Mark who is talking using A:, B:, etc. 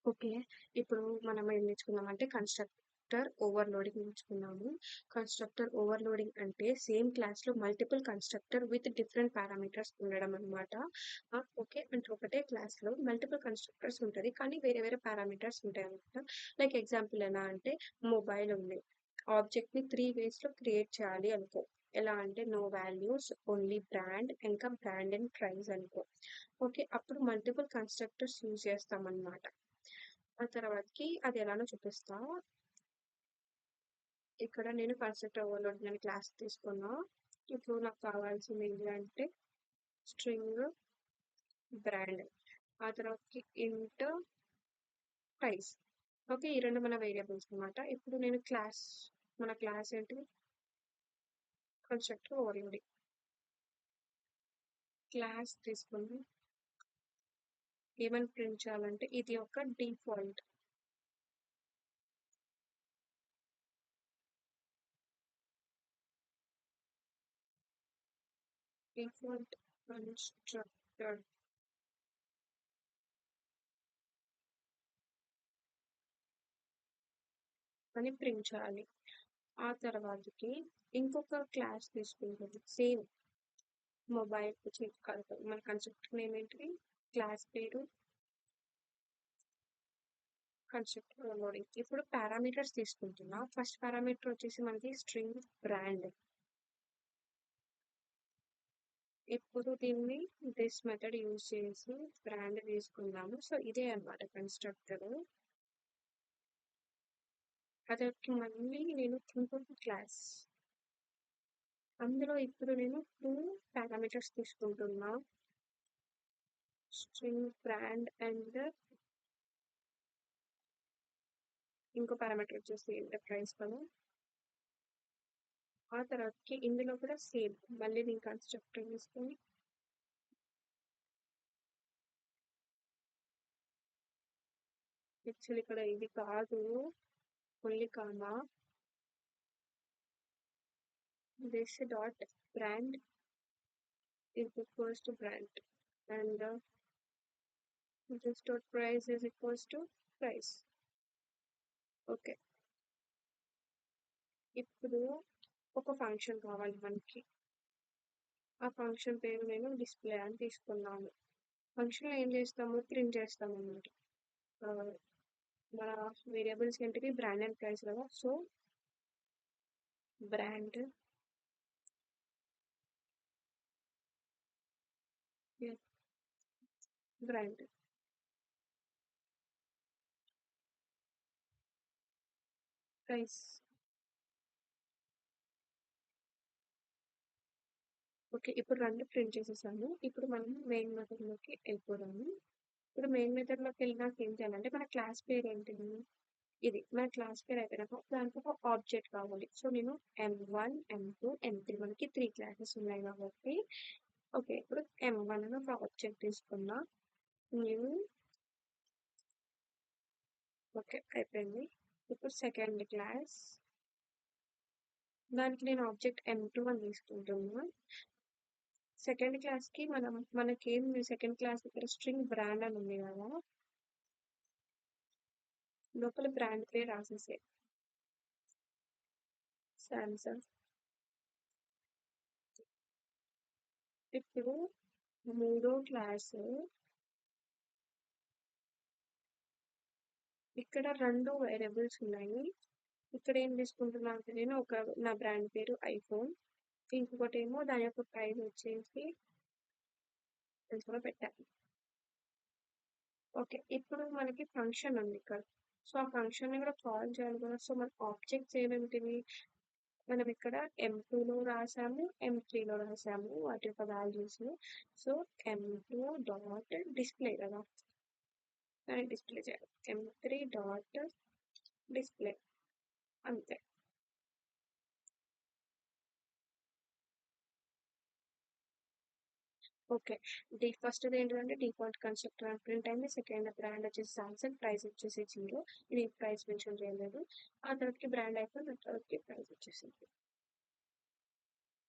A: Okay. ఇప్పుడు మనం ఏం నేర్చుకున్నామంటే కన్‌స్ట్రక్టర్ ఓవర్‌లోడింగ్ నేర్చుకున్నాము. కన్‌స్ట్రక్టర్ ఓవర్‌లోడింగ్ అంటే సేమ్ క్లాస్‌లో multiple constructor with different parameters ఉండడం అన్నమాట. ఓకే. అంటే ఒకటే క్లాస్‌లో మల్టిపుల్ కన్‌స్ట్రక్టర్స్ ఉంటది. కానీ వేరే వేరే పారామీటర్స్ ఉంటాయన్నమాట. లైక్ ఎగ్జాంపుల్ ఎలా అంటే మొబైల్ ఉంది. ఆబ్జెక్ట్‌ని 3 వేస్‌లో క్రియేట్ చేయాలి అనుకో. ఎలా అంటే నో వాల్యూస్, ఓన్లీ బ్రాండ్, ఇంకా బ్రాండ్ అండ్ ప్రైస్ అనుకో. ఓకే. అప్పుడు మల్టిపుల్ కన్‌స్ట్రక్టర్స్ యూజ్ చేస్తామన్నమాట. ఆ తర్వాతకి అది ఎలానో చూపిస్తా. ఇక్కడ నేను కన్సెప్ట్ ఓవర్‌లోడింగ్ అనే క్లాస్ తీసుకున్నా. ఇప్పుడు నాకు కావాల్సింది ఏంటి అంటే స్ట్రింగ్, బ్రాండ్. ఆ తర్వాతకి ఇంట్, ప్రైస్. ఓకే. ఈ 2 మన వేరియబుల్స్ అన్నమాట. ఇప్పుడు నేను మన క్లాస్ ఏంటిది? Constructor overloading. క్లాస్ తీసుకొని ఏమని ప్రింట్ చేయాలంటే ఇది ఒక డిఫాల్ట్. డిఫాల్ట్ కన్స్ట్రక్టర్ అని ప్రింట్ చేయాలి. ఆ తర్వాతకి ఇంకొక క్లాస్ తీసుకుంటుంది. సేమ్ మొబైల్ కాదు మన కన్స్ట్రక్టర్ నేమ్ ఏంటిది? క్లాస్ పేరు కన్స్ట్రక్టర్ ఓవర్‌లోడింగ్. ఇప్పుడు పారామీటర్స్ తీసుకుంటున్నా. ఫస్ట్ పారామీటర్ వచ్చేసి మనకి స్ట్రింగ్ బ్రాండ్. ఇప్పుడు దీన్ని దిస్ మెథడ్ యూజ్ చేసి బ్రాండ్ తీసుకుందాము. సో ఇదే అన్నమాట కన్స్ట్రక్టర్. అదొక మళ్ళీ నేను ఇంకొక క్లాస్. అందులో ఇప్పుడు నేను 2 పారామీటర్స్ తీసుకుంటున్నా. స్ట్రింగ్ బ్రాండ్ అండ్ ఇంకో పారామీటర్ వచ్చేసి ఎంటర్ప్రైజ్ కదా. ఆ తర్వాతకి ఇందులో కూడా సేమ్ మళ్ళీ నేను కన్స్ట్రక్టర్ తీసుకొని యాక్చువల్లీ ఇక్కడ ఇది కాదు only comma this dot brand is equals to brand and this dot price is equals to price. Okay. ఇప్పుడు ఒక ఫంక్షన్ కావాలి మనకి. ఆ ఫంక్షన్ పేరు నేను డిస్ప్లే అని తీసుకున్నాను. ఫంక్షన్లో ఏం చేస్తాము? ప్రింట్ చేస్తాము అన్నమాట. మన వేరియబుల్స్ ఏంటివి? బ్రాండ్ అండ్ ప్రైస్ కదా. So brand brand price. Okay. ఇప్పుడు 2 ప్రింట్ చేసేసాను. ఇప్పుడు మనం మెయిన్ మెథడ్‌లోకి వెళ్ళిపోదాము. ఇప్పుడు మెయిన్ మెథడ్‌లోకి వెళ్ళినాక ఏం చేయాలంటే మన క్లాస్ పేరు ఏంటిది? ఇది. మన క్లాస్ పేరు అయిపోయినాక దానికి ఒక ఆబ్జెక్ట్ కావాలి. సో నేను M1, M2, M3 మనకి 3 క్లాసెస్ ఉన్నాయి కాబట్టి ఓకే. ఇప్పుడు M1 అని ఒక ఆబ్జెక్ట్ తీసుకున్నా. న్యూ. ఓకే. అయిపోయింది. ఇప్పుడు సెకండ్ క్లాస్. దానికి నేను ఆబ్జెక్ట్ M2 అని తీసుకుంటున్నా. సెకండ్ క్లాస్‌కి మనకేంది సెకండ్ క్లాస్ దగ్గర స్ట్రింగ్ బ్రాండ్ అని ఉంది కదా. లోపల బ్రాండ్ పేరు రాసేసేయి. సామ్‌సంగ్. ఇప్పుడు మూడో క్లాసు ఇక్కడ 2 వేరియబుల్స్ ఉన్నాయి. ఇక్కడ ఏం తీసుకుంటున్నా అంటే నేను నా బ్రాండ్ పేరు ఐఫోన్. ఇంకొకటేమో దాని యొక్క ప్రైస్ వచ్చేసి ఎంతలో పెట్టాను. ఓకే. ఇప్పుడు మనకి ఫంక్షన్ ఉంది ఇక్కడ. సో ఆ ఫంక్షన్‌ని కూడా కాల్ చేయాలి కదా. సో మన ఆబ్జెక్ట్స్ ఏమేంటివి? మనం ఇక్కడ M2లో రాసాము, M3లో రాసాము వాటి యొక్క values. So M2 dot display కదా. దాన్ని డిస్ప్లే చేయాలి. M3 డాట్ డిస్ప్లే అంతే. ఓకే. ఫస్ట్‌ది ఏంటిదంటే డిఫాల్ట్ కన్స్ట్రక్టర్ అని ప్రింట్ అయింది. సెకండ్ బ్రాండ్ వచ్చేసి సామ్‌సంగ్, ప్రైస్ వచ్చేసి 0. ఇది ప్రైస్ మెన్షన్ చేయలేదు. ఆ తర్వాతకి బ్రాండ్ అయిపోయింది. ఆ తర్వాతకి ప్రైస్ వచ్చేసింది.